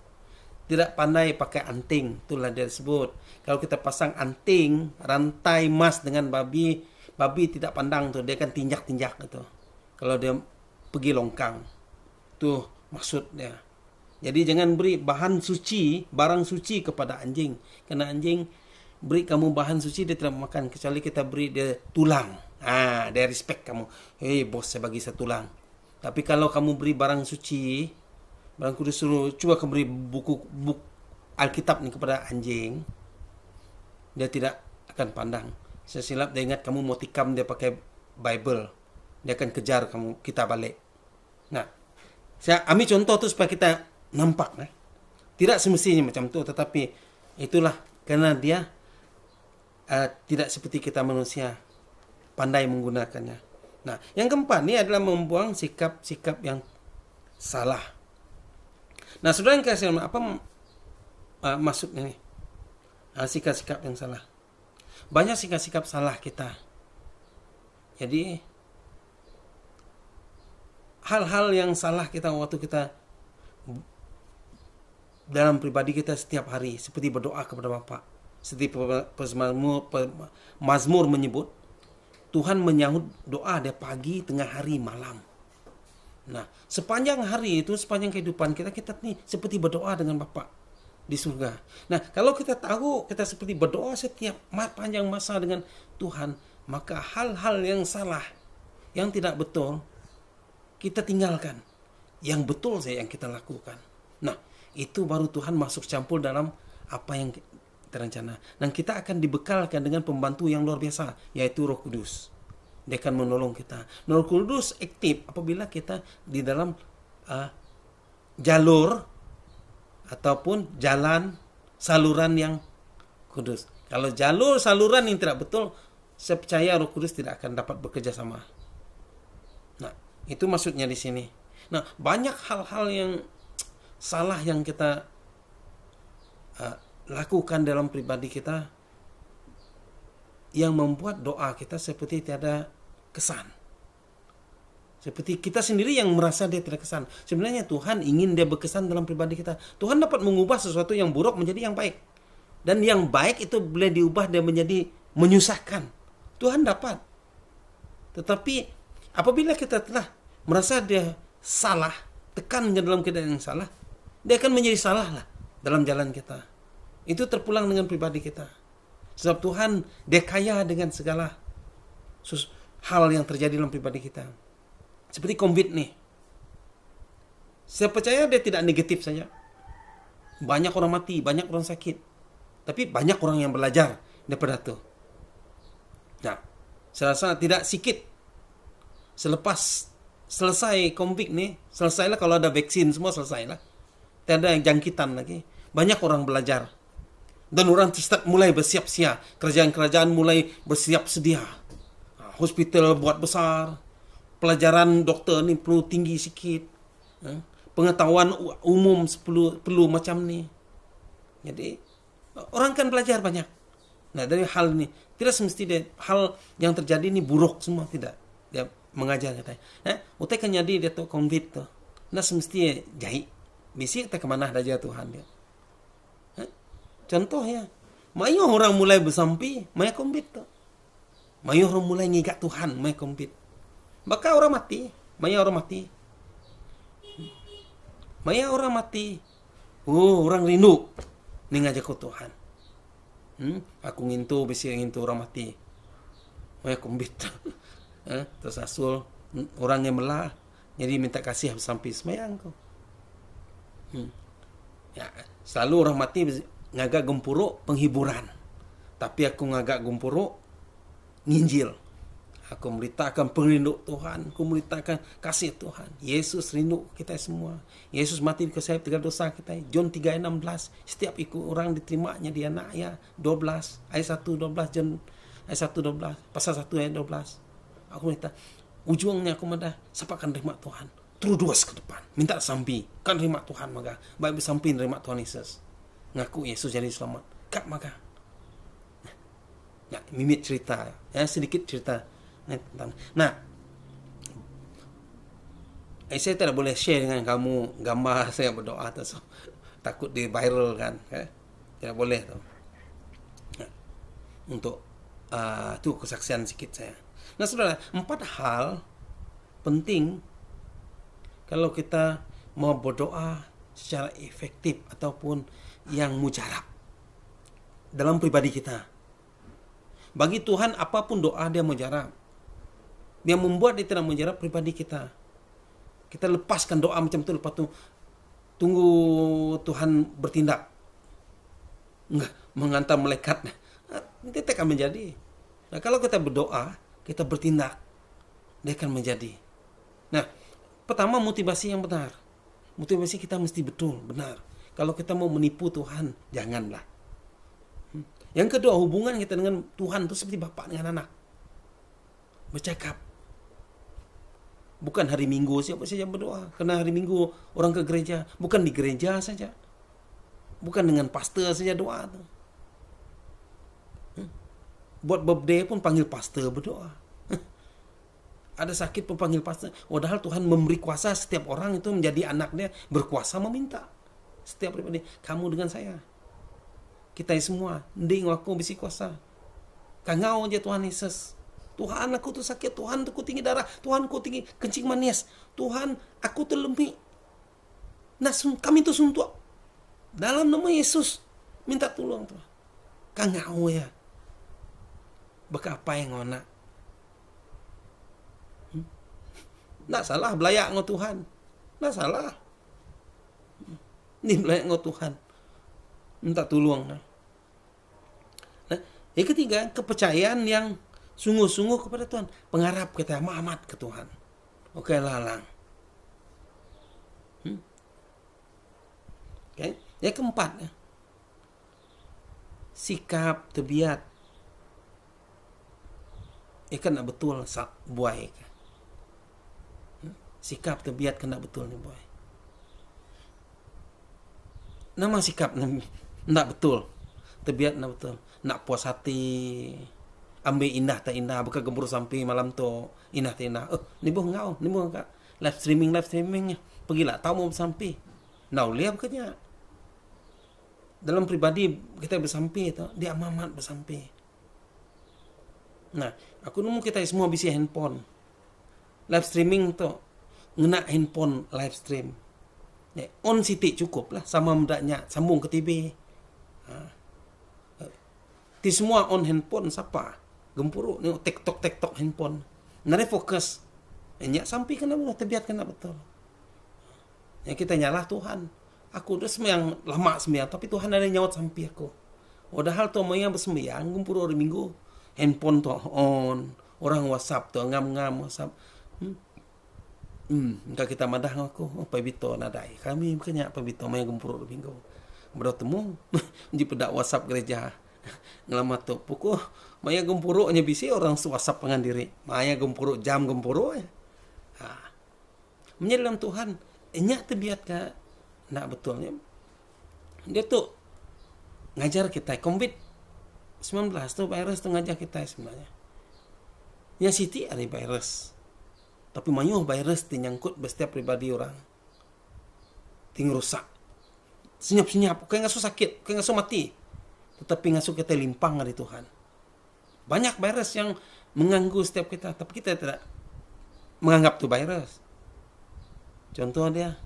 tidak pandai pakai anting. Itulah dia sebut. Kalau kita pasang anting, rantai emas dengan babi, babi tidak pandang tuh, dia akan tinjak-tinjak gitu. Kalau dia pergi longkang, tuh maksudnya. Jadi jangan beri bahan suci, barang suci kepada anjing. Karena anjing beri kamu bahan suci, dia tidak makan. Kecuali kita beri dia tulang. Dia respect kamu. Hei bos, saya bagi saya tulang. Tapi kalau kamu beri barang suci, barang kudus, suruh coba kamu beri buku Alkitab nih kepada anjing, dia tidak akan pandang. Saya silap dia ingat kamu mau tikam dia pakai Bible, dia akan kejar kita balik. Nah, saya ambil contoh tu supaya kita nampak. Tidak semestinya macam tu, tetapi itulah karena dia tidak seperti kita manusia, pandai menggunakannya. Nah, yang keempat ni adalah membuang sikap-sikap yang salah. Nah, saudara yang kasih, apa maksudnya ni? Sikap-sikap yang salah. Banyak sikap-sikap salah kita. Jadi hal-hal yang salah kita waktu kita dalam pribadi kita setiap hari, seperti berdoa kepada Bapa. Seperti Mazmur menyebut, Tuhan menyahut doa dia pagi, tengah hari, malam. Nah, sepanjang hari itu, sepanjang kehidupan kita ni seperti berdoa dengan Bapa di surga. Nah, kalau kita tahu kita seperti berdoa setiap panjang masa dengan Tuhan, maka hal-hal yang salah, yang tidak betul, kita tinggalkan. Yang betul saja yang kita lakukan. Nah, itu baru Tuhan masuk campur dalam apa yang terencana. Dan kita akan dibekalkan dengan pembantu yang luar biasa, yaitu Roh Kudus. Dia akan menolong kita. Roh Kudus aktif apabila kita di dalam jalur ataupun jalan saluran yang kudus. Kalau jalur saluran yang tidak betul, saya percaya Roh Kudus tidak akan dapat bekerja sama. Nah, itu maksudnya di sini. Nah, banyak hal-hal yang salah yang kita lakukan dalam pribadi kita yang membuat doa kita seperti tiada kesan. Seperti kita sendiri yang merasa dia tidak kesan. Sebenarnya Tuhan ingin dia berkesan dalam pribadi kita. Tuhan dapat mengubah sesuatu yang buruk menjadi yang baik. Dan yang baik itu boleh diubah dia menjadi menyusahkan. Tuhan dapat. Tetapi apabila kita telah merasa dia salah, tekan dalam keadaan yang salah, dia akan menjadi salah lah dalam jalan kita. Itu terpulang dengan pribadi kita. Sebab Tuhan dia kaya dengan segala hal yang terjadi dalam pribadi kita. Seperti COVID nih. Saya percaya dia tidak negatif saja. Banyak orang mati, banyak orang sakit. Tapi banyak orang yang belajar daripada itu. Nah, saya rasa tidak sikit. Selepas selesai COVID nih, selesailah kalau ada vaksin semua selesailah. Tidak ada yang jangkitan lagi. Banyak orang belajar. Dan orang mulai bersiap-siap. Kerajaan-kerajaan mulai bersiap sedia. Hospital buat besar. Pelajaran doktor ni perlu tinggi sikit. Pengetahuan umum perlu macam ni. Jadi, orang kan belajar banyak. Nah, dari hal ni. Tidak semestinya hal yang terjadi ni buruk semua. Tidak. Dia mengajar katanya. Utai kan jadi dia tu COVID tu. Nah, semestinya jahit. Mesti kita kemana saja Tuhan dia. Contoh ya. Mayu orang mulai bersampi. Maya COVID tu. Mayu orang mulai ngigak Tuhan. Maya COVID. Maka orang mati. Maya orang mati. Maya orang mati. Oh, orang rindu. Ni ngajak ku Tuhan. Aku ngintu, besi ngintu orang mati. Maya COVID. Terus asul. Orangnya melah. Jadi minta kasih sampai semayang kau. Ya, selalu orang mati ngagak gempuruk penghiburan. Tapi aku ngagak gempuruk nginjil. Aku memberitakan perindu Tuhan. Aku memberitakan kasih Tuhan. Yesus rindu kita semua. Yesus mati di kayu salib dosa kita. John 3:16. Setiap ikut orang diterimanya di anaknya. 12. Ayat 1:12. John ayat 1:12. Pasal 1 ayat 12. Aku minta. Ujungnya aku minta. Siapa akan terima Tuhan? Terus ke depan. Minta sampai. Kan terima Tuhan maka. Baik bersampai terima Tuhan Yesus. Ngaku Yesus jadi selamat. Kak maka. Ya, mimit cerita, ya sedikit cerita tentang. Nah, saya tidak boleh share dengan kamu gambar saya berdoa atau takut di viral kan, tidak boleh tuh. Nah, untuk itu kesaksian sedikit saya. Nah, saudara, 4 hal penting kalau kita mau berdoa secara efektif ataupun yang mujarab dalam pribadi kita. Bagi Tuhan apapun doa dia mujarab. Yang membuat dia tidak mujarab pribadi kita. Kita lepaskan doa macam itu, lepas itu tunggu Tuhan bertindak. Enggak, menghantar malaikat. Itu akan menjadi. Nah, kalau kita berdoa, kita bertindak, dia akan menjadi. Nah, pertama motivasi yang benar. Motivasi kita mesti betul, benar. Kalau kita mau menipu Tuhan, janganlah. Yang kedua, hubungan kita dengan Tuhan itu seperti bapak dengan anak. Bercakap. Bukan hari Minggu siapa saja berdoa. Karena hari Minggu orang ke gereja. Bukan di gereja saja. Bukan dengan pastor saja doa. Buat birthday pun panggil pastor berdoa. Ada sakit pun panggil pastor. Padahal Tuhan memberi kuasa setiap orang itu menjadi anak dia. Berkuasa meminta. Setiap pribadi. Kamu dengan saya. Kita semua, nding aku bisi kuasa. Kangau aja Tuhan Yesus. Tuhan aku tuh sakit, Tuhan aku tinggi darah, Tuhan aku tinggi kencing manis, Tuhan aku tuh lemih. Nah, kami tuh suntuk. Dalam nama Yesus minta tolong Tuhan. Kangau ya. Baka apa yang ngona? Nggak salah belayak ngo Tuhan. Nggak salah. Ini belayak ngo Tuhan. Minta tolong. Nah, yang ketiga, kepercayaan yang sungguh-sungguh kepada Tuhan. Pengharap kita amat ke Tuhan. Oke, lalang. Okay. Yang keempat, sikap tebiat. Kena betul buai. Sikap tebiat kena betul ni buai. Nama sikap nak betul. Tebiat nak betul. Nak puas hati. Ambil indah tak indah. Bukan gembur sampai malam tu. Indah tak indah. Ni boh ngau. Ni boh kak. Live streaming. Pergilah tahu mau bersampai. Nah, lihat bukannya. Dalam pribadi kita bersampai tu. Dia amat bersampai. Nah, aku nemu kita semua bisi handphone. Live streaming tu. Ngena handphone live stream. On sitik cukup lah. Sama mudahnya sambung ke TV. Ti semua on handphone siapa? Gempuruk ni TikTok handphone. Nari fokus. Nyak sampai kena betul, terbiat kena betul. Yang kita nyalah Tuhan. Aku dah sembahyang lama sembahyang, tapi Tuhan ada nyawat sampai aku. Padahal tu maya bersembahyang gempuruk hari Minggu. Handphone tu on. Orang WhatsApp tu ngam-ngam WhatsApp. Kalau kita madah aku, pabito nadai. Kami bukannya pabito maya gempuruk minggu. Bertemu di pedak WhatsApp gereja. Ngelamat tu pukul maya gempuruknya bisi orang WhatsApp pengan diri. Maya gempuruk jam gempuruk. Menjadi dalam Tuhan, nyak terbiat ka nak betulnya. Dia tu ngajar kita COVID-19 tu virus tu ngajar kita sebenarnya. Yang Siti ada virus. Tapi mayuh virus nyangkut setiap pribadi orang. Ting rusak. Senyap-senyap. Kayak ngasuh sakit. Kayak ngasuh mati. Tetapi ngasuh kita limpang dari Tuhan. Banyak virus yang mengganggu setiap kita. Tapi kita tidak menganggap itu virus. Contoh dia.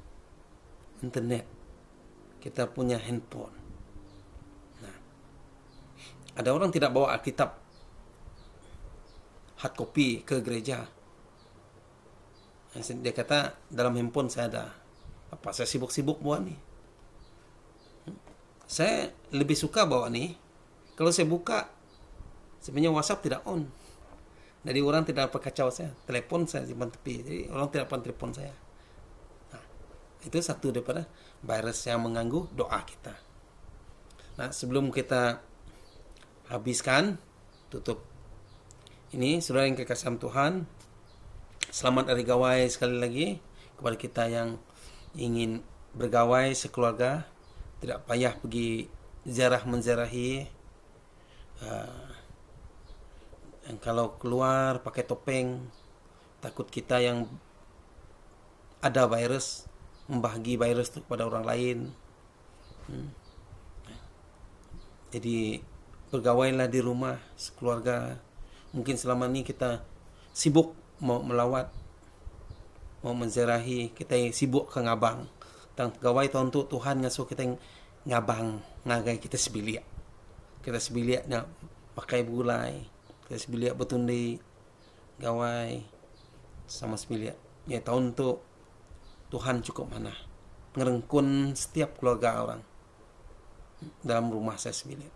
Internet. Kita punya handphone. Nah, ada orang tidak bawa Alkitab hard copy ke gereja. Dia kata dalam handphone saya ada. Apa saya sibuk-sibuk buat ni? Saya lebih suka bawa ni. Kalau saya buka, sebenarnya WhatsApp tidak on. Jadi orang tidak dapat kacau saya. Telepon saya simpan tepi. Jadi orang tidak dapat telepon saya. Nah, itu satu daripada virus yang mengganggu doa kita. Nah, sebelum kita habiskan, tutup. Ini saudara yang kekasihan Tuhan. Selamat hari gawai sekali lagi kepada kita yang ingin bergawai sekeluarga. Tidak payah pergi ziarah menziarahi yang kalau keluar pakai topeng, takut kita yang ada virus, membagi virus itu kepada orang lain. Jadi bergawailah di rumah sekeluarga. Mungkin selama ini kita sibuk mau melawat, mau menziarahi, kita sibuk ke ngabang. Tang gawai tahun tu Tuhan ngasuh kita ngabang, ngagai kita sebiliak. Kita sebiliaknya pakai bulai, kita sebiliak betundi, gawai sama sebiliak. Ya tahun tu Tuhan cukup mana ngerengkun setiap keluarga orang dalam rumah saya sebiliak.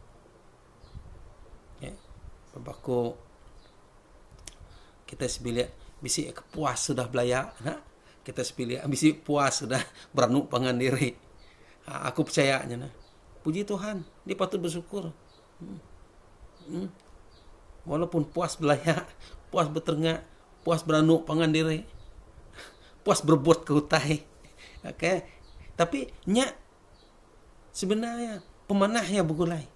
Ya, Bapakku kita sebiliak bisi puas sudah belaya, nah kita sebiliak bisi puas sudah beranuk pangan diri. Aku percayanya, nah. Puji Tuhan, dia patut bersyukur. Walaupun puas belaya, puas bertengak, puas beranuk pangan diri, puas berbuat keutai. Okay. Tapi nya sebenarnya pemanahnya begulai.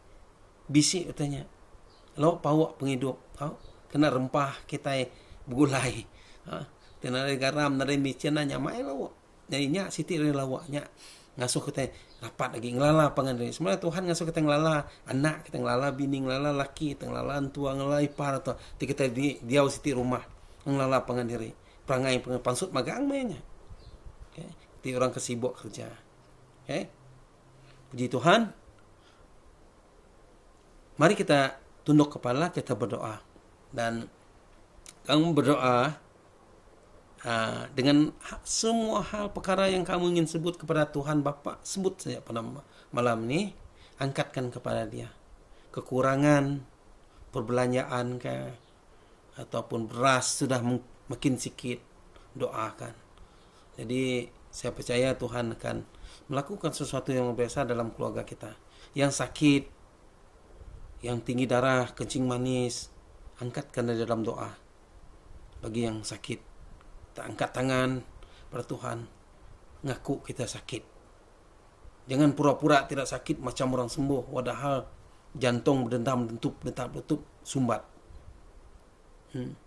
Bisi utanya. Lauk pawak penghidup. Kena rempah kita begulai. Kena garam dari micin nyamai lauk. Jadi nya siti lawaknya ngasuh kita rapat lagi ngelala pangan diri. Sebenarnya Tuhan ngasuh kita ngelala anak, kita ngelala bini, ngelala laki, kita ngelala tua, ngelala ipar atau kita dia siti rumah ngelala pangan diri. Perangai pansut magang mainnya. Okay. Di orang kesibuk kerja. Okay. Puji Tuhan. Mari kita tunduk kepala, kita berdoa. Dan kamu berdoa dengan semua hal perkara yang kamu ingin sebut kepada Tuhan Bapa, sebut saja pada malam ini, angkatkan kepada Dia. Kekurangan perbelanjaan kah, ataupun beras sudah makin sikit, doakan. Jadi saya percaya Tuhan akan melakukan sesuatu yang biasa dalam keluarga kita. Yang sakit, yang tinggi darah, kencing manis, angkatkan dari dalam doa. Bagi yang sakit, kita angkat tangan pada Tuhan, ngaku kita sakit. Jangan pura-pura tidak sakit macam orang sembuh, padahal jantung berdendam, detup, sumbat.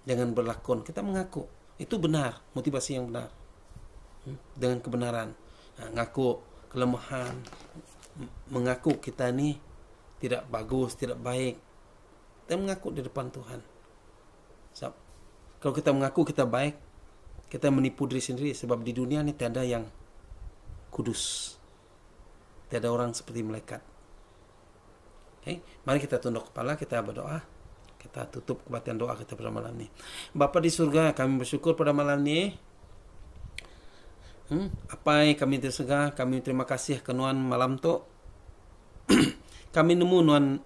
Jangan berlakon, kita mengaku. Itu benar, motivasi yang benar. Dengan kebenaran. Ngaku kelemahan, mengaku kita ni tidak bagus, tidak baik. Kita mengaku di depan Tuhan. Kalau kita mengaku kita baik, kita menipu diri sendiri. Sebab di dunia ni tiada yang kudus, tiada orang seperti malaikat. Okay? Mari kita tunduk kepala, kita berdoa. Kita tutup kebaktian doa kita pada malam ni. Bapa di surga, kami bersyukur pada malam ni. Apa yang kami tersegah, kami terima kasih ke Nuan malam tu. Kami nemu Nuan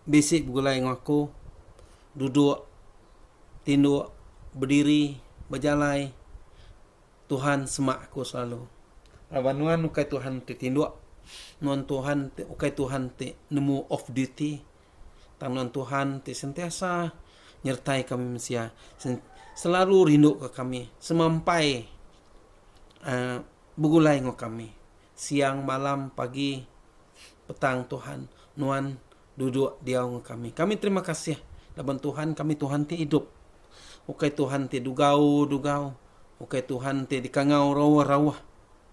basic begulai ngaku, duduk, tinduk, berdiri, berjalai. Tuhan semak aku selalu. Lawan Nuan ukai Tuhan te tinduk. Nuan Tuhan te ukai Tuhan te nemu off duty. Nuan Tuhan te sentiasa nyertai kami manusia. Selalu rindu ke kami. Semampai begulai ngok kami. Siang, malam, pagi, petang Tuhan. Nuan duduk dia ngok kami. Kami terima kasih. Lawan Tuhan kami Tuhan te hidup. Ukai Tuhan te dugau. Ukai Tuhan te dikangau rawah.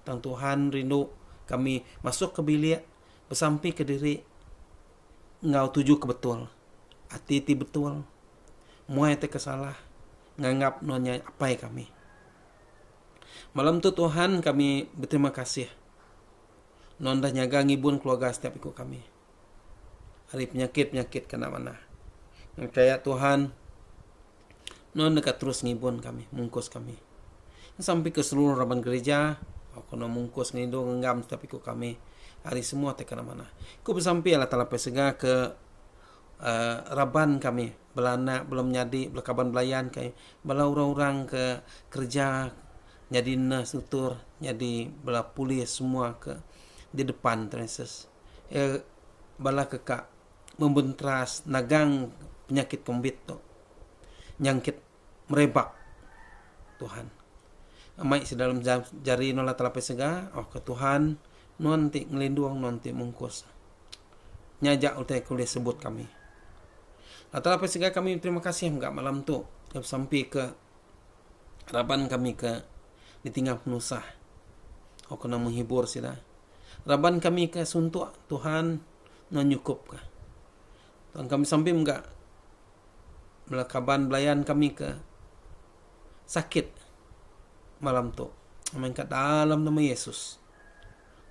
Tang Tuhan rindu kami masuk ke bilik, bersampai ke diri, ngau tuju ke betul. Hati betul. Muai te kesalah. Nganggap nonya apa ya kami. Malam tu Tuhan kami berterima kasih. Non dah nyaga ngibun keluarga setiap ikut kami. Hari penyakit kena mana. Percaya Tuhan, non dekat terus ngibun kami, mungkus kami. Sampai ke seluruh raban gereja, aku nak mungkus ngido ngenggam setiap ikut kami. Hari semua tekan mana. Ku bersampai Allah Taala pesega ke raban kami. Belanak belum nyadi, belakaban belayan kami. Bela orang-orang ke kerja, jadi sutur, jadi bela pulih semua ke di depan Yesus. Bala kekak membentras nagang penyakit kombit tu. Nyangkit merebak Tuhan. Amai sedalam jari nola Taala pesega, ke Tuhan non ti ngelindung non ti mungkus. Nyajak utai kuliah sebut kami. Atau apa sehingga kami terima kasih enggak malam tu sampai ke Raban kami ke di tinggal penusah. Aku kena menghibur sida. Raban kami ke suntuk Tuhan menyukup ka. Tuhan kami sampai enggak melakaban belayan kami ke sakit malam tu. Mengkat dalam nama Yesus.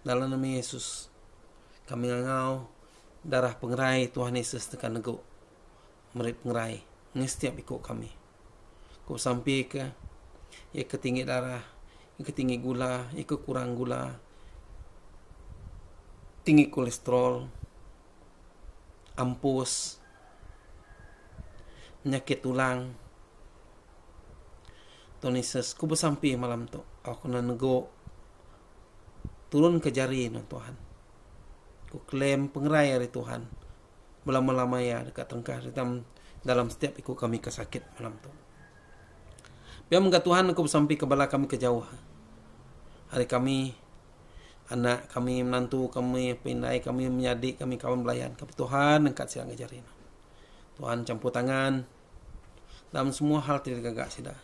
Dalam nama Yesus. Kami ngau darah pengerai Tuhan Yesus tekan nego. Merit pengerai. Ini setiap ikut kami. Kau sampai ke ia ketinggi darah, ia ketinggi gula, ia kurang gula, tinggi kolesterol, ampus, penyakit tulang. Tuhan Yesus, ku bersampai malam tu. Aku nak nego turun ke jari Tuhan. Ku klaim pengerai dari Tuhan. Melama-lama ya dekat tengkar dalam setiap ikut kami kesakit malam tu. Biar mengat Tuhan aku bersampai ke bala kami ke jauh. Hari kami, anak kami, menantu kami, pindai kami, menyadik kami, kawan belayan. Tapi Tuhan angkat siang ajarin. Tuhan campur tangan dalam semua hal tidak gagak sida.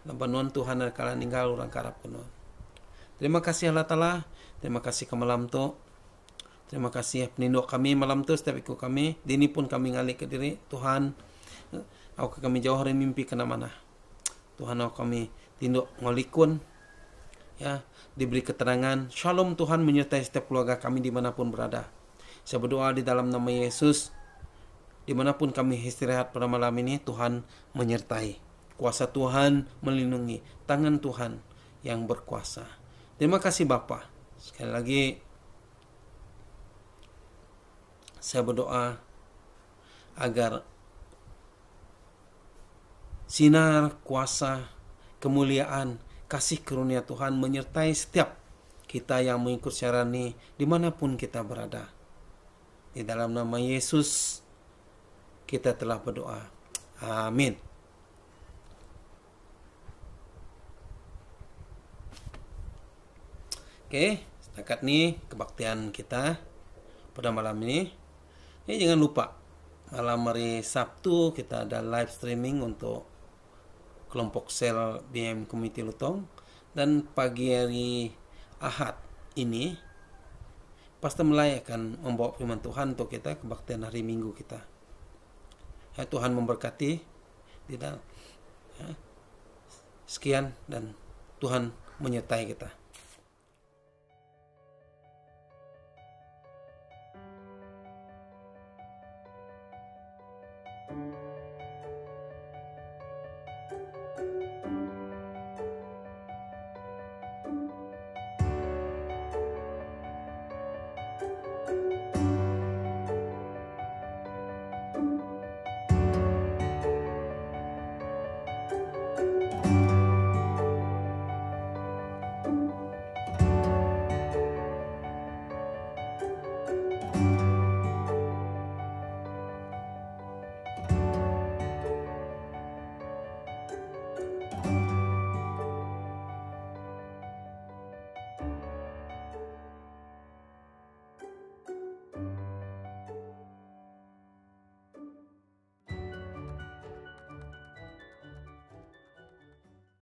Dalam penuhan Tuhan ada kala ninggal orang karap penuhan. Terima kasih Allah Ta'ala. Terima kasih ke malam tu. Terima kasih peninduk kami malam tu. Setiap ikut kami. Dini pun kami ngalik ke diri. Tuhan, aku kami jauh hari mimpi kena mana. Tuhan aku kami tinduk ngolikun. Ya, diberi keterangan. Shalom Tuhan menyertai setiap keluarga kami dimanapun berada. Saya berdoa di dalam nama Yesus. Dimanapun kami istirahat pada malam ini, Tuhan menyertai. Kuasa Tuhan melindungi. Tangan Tuhan yang berkuasa. Terima kasih Bapa. Sekali lagi, saya berdoa agar sinar, kuasa, kemuliaan, kasih karunia Tuhan menyertai setiap kita yang mengikut siaran ini dimanapun kita berada. Di dalam nama Yesus kita telah berdoa. Amin. Oke, setakat ini kebaktian kita pada malam ini. Jangan lupa malam hari Sabtu kita ada live streaming untuk kelompok sel BM Community Lutong, dan pagi hari Ahad ini Pastor Melay akan membawa firman Tuhan untuk kita kebaktian hari Minggu kita. Ya, Tuhan memberkati di dalam. Ya. Sekian dan Tuhan menyertai kita.